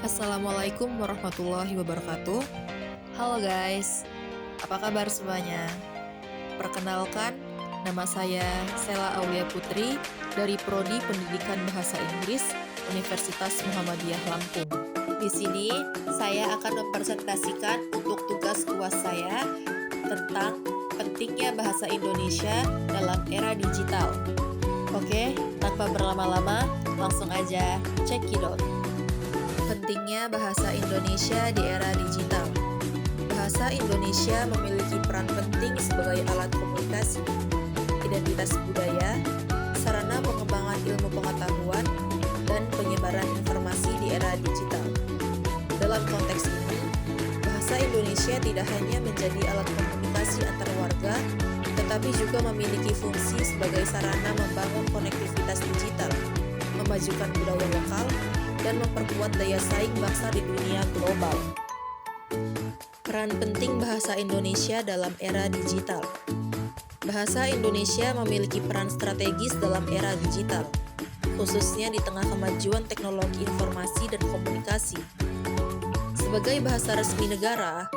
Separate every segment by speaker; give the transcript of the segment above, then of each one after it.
Speaker 1: Assalamualaikum warahmatullahi wabarakatuh. Halo guys, apa kabar semuanya? Perkenalkan, nama saya Sela Aulia Putri dari Prodi Pendidikan Bahasa Inggris Universitas Muhammadiyah Lampung. Di sini saya akan mempresentasikan untuk tugas UAS saya tentang pentingnya bahasa Indonesia dalam era digital. Oke, tanpa berlama-lama, langsung aja check it out. Pentingnya bahasa Indonesia di era digital. Bahasa Indonesia memiliki peran penting sebagai alat komunikasi, identitas budaya, sarana pengembangan ilmu pengetahuan, dan penyebaran informasi di era digital. Dalam konteks ini, bahasa Indonesia tidak hanya menjadi alat komunikasi antar warga, tetapi juga memiliki fungsi sebagai sarana membangun konektivitas digital, memajukan budaya lokal, dan memperkuat daya saing bangsa di dunia global. Peran penting bahasa Indonesia dalam era digital. Bahasa Indonesia memiliki peran strategis dalam era digital, khususnya di tengah kemajuan teknologi informasi dan komunikasi. Sebagai bahasa resmi negara,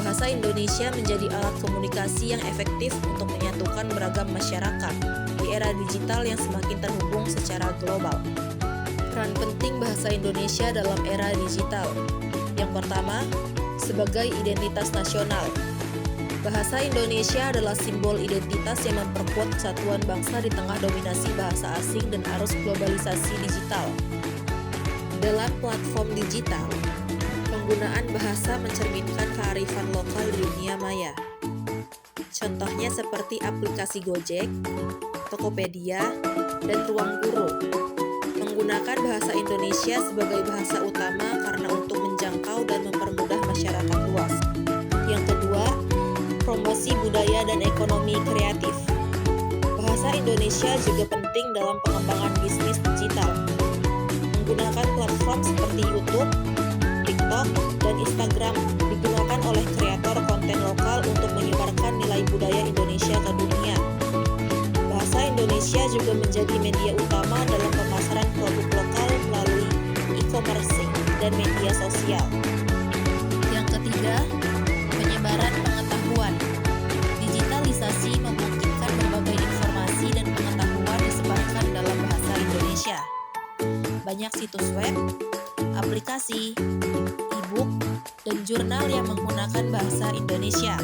Speaker 1: bahasa Indonesia menjadi alat komunikasi yang efektif untuk menyatukan beragam masyarakat di era digital yang semakin terhubung secara global. Peran penting bahasa Indonesia dalam era digital. Yang pertama, sebagai identitas nasional. Bahasa Indonesia adalah simbol identitas yang memperkuat kesatuan bangsa di tengah dominasi bahasa asing dan arus globalisasi digital. Dalam platform digital, penggunaan bahasa mencerminkan kearifan lokal di dunia maya. Contohnya seperti aplikasi Gojek, Tokopedia, dan Ruang Guru. Menggunakan bahasa Indonesia sebagai bahasa utama karena untuk menjangkau dan mempermudah masyarakat luas. Yang kedua, promosi budaya dan ekonomi kreatif. Bahasa Indonesia juga penting dalam pengembangan bisnis digital. Menggunakan platform seperti YouTube, TikTok, dan Instagram digunakan oleh kreator konten lokal untuk menyebarkan nilai budaya Indonesia ke dunia. Bahasa Indonesia juga menjadi media utama dalam pemasaran produk lokal melalui e-commerce dan media sosial. Yang ketiga, penyebaran pengetahuan. Digitalisasi memungkinkan berbagai informasi dan pengetahuan disebarkan dalam bahasa Indonesia. Banyak situs web, aplikasi, e-book, dan jurnal yang menggunakan bahasa Indonesia,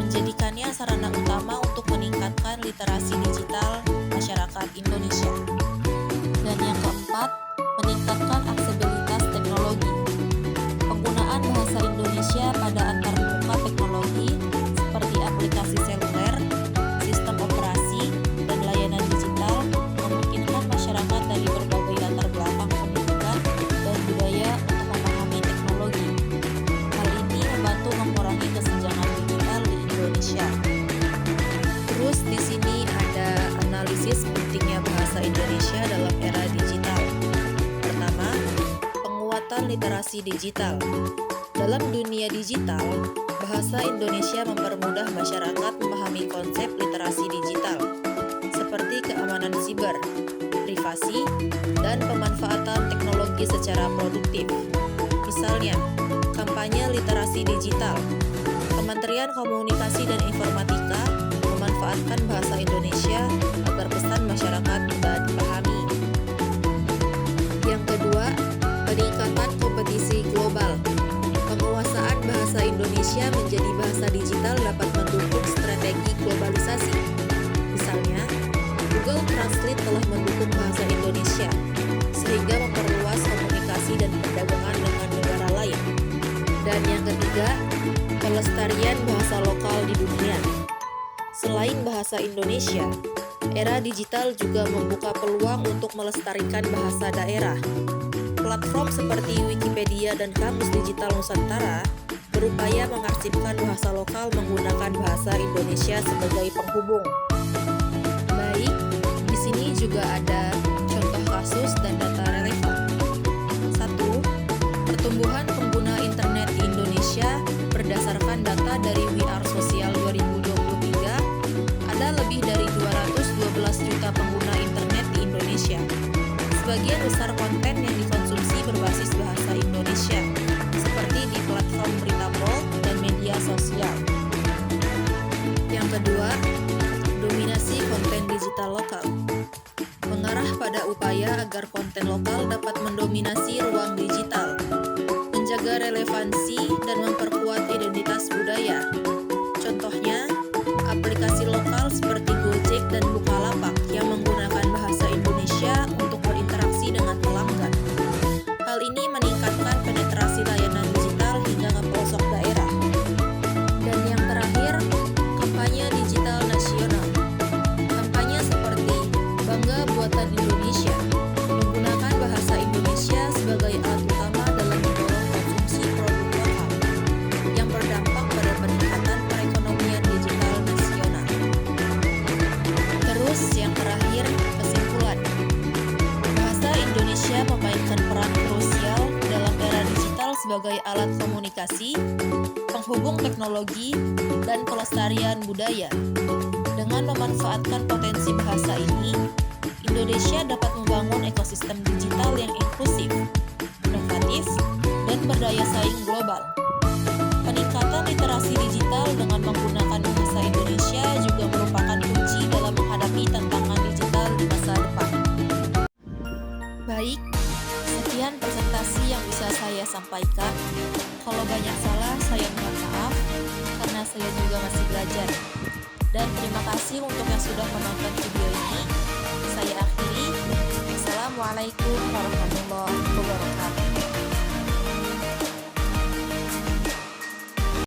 Speaker 1: menjadikannya sarana utama untuk meningkatkan literasi digital masyarakat Indonesia. Dan yang keempat, meningkatkan aksesibilitas teknologi. Penggunaan bahasa Indonesia pada antarmuka teknologi seperti aplikasi seluler, sistem operasi, dan layanan digital memungkinkan masyarakat dari berbagai latar belakang pendidikan dan budaya untuk memahami teknologi. Hal ini membantu mengurangi kesenjangan digital di Indonesia. Terus di sini ada analisis pentingnya bahasa Indonesia dalam era digital. Pertama, penguatan literasi digital. Dalam dunia digital, bahasa Indonesia mempermudah masyarakat memahami konsep literasi digital, seperti keamanan siber, privasi, dan pemanfaatan teknologi secara produktif. Misalnya, kampanye literasi digital. Kementerian Komunikasi dan Informatika memanfaatkan bahasa Indonesia agar pesan masyarakat mudah dipahami. Yang kedua, peningkatan kompetisi global. Penguasaan bahasa Indonesia menjadi bahasa digital dapat mendukung strategi globalisasi. Misalnya, Google Translate telah mendukung bahasa Indonesia, sehingga memperluas komunikasi dan perdagangan dengan negara lain. Dan yang ketiga, pelestarian bahasa lokal di dunia. Selain bahasa Indonesia, era digital juga membuka peluang untuk melestarikan bahasa daerah. Platform seperti Wikipedia dan Kamus Digital Nusantara berupaya mengarsipkan bahasa lokal menggunakan bahasa Indonesia sebagai penghubung. Baik, di sini juga ada contoh kasus dan data relevan. 1. Pertumbuhan pengguna internet di Indonesia berdasarkan data dari We Are Social 2023, ada lebih dari 212 juta pengguna internet di Indonesia. Sebagian besar konten yang dikonsumsi berbasis bahasa Indonesia. Indonesia, seperti di platform berita bold dan media sosial. Yang kedua, dominasi konten digital lokal. Mengarah pada upaya agar konten lokal dapat mendominasi ruang digital, menjaga relevansi dan memperkuat identitas budaya. Contohnya, aplikasi lokal seperti Gojek dan Bukalapak yang menggunakan bahasa Indonesia untuk berinteraksi dengan pelanggan. Hal ini meningkatkan penetrasi layanan digital hingga ke pelosok daerah. Dan yang terakhir, kampanye digital nasional. Kampanye seperti Bangga Buatan Indonesia menggunakan bahasa Indonesia sebagai alat utama dalam mendorong konsumsi produk lokal yang berdampak pada peningkatan perekonomian digital nasional. Terus yang terakhir, kesimpulan. Bahasa Indonesia memainkan peran krusial dalam era digital sebagai alat komunikasi, penghubung teknologi, dan pelestarian budaya. Dengan memanfaatkan potensi bahasa ini, Indonesia dapat membangun ekosistem digital yang inklusif, inovatif, dan berdaya saing global. Peningkatan literasi digital dengan menggunakan bahasa Indonesia juga merupakan kunci dalam menghadapi tantangan digital di masa depan. Baik, sekian presentasi yang bisa saya sampaikan. Kalau banyak salah, saya mohon maaf, karena saya juga masih belajar. Dan terima kasih untuk yang sudah menonton video ini. Saya akhiri. Assalamualaikum warahmatullahi wabarakatuh.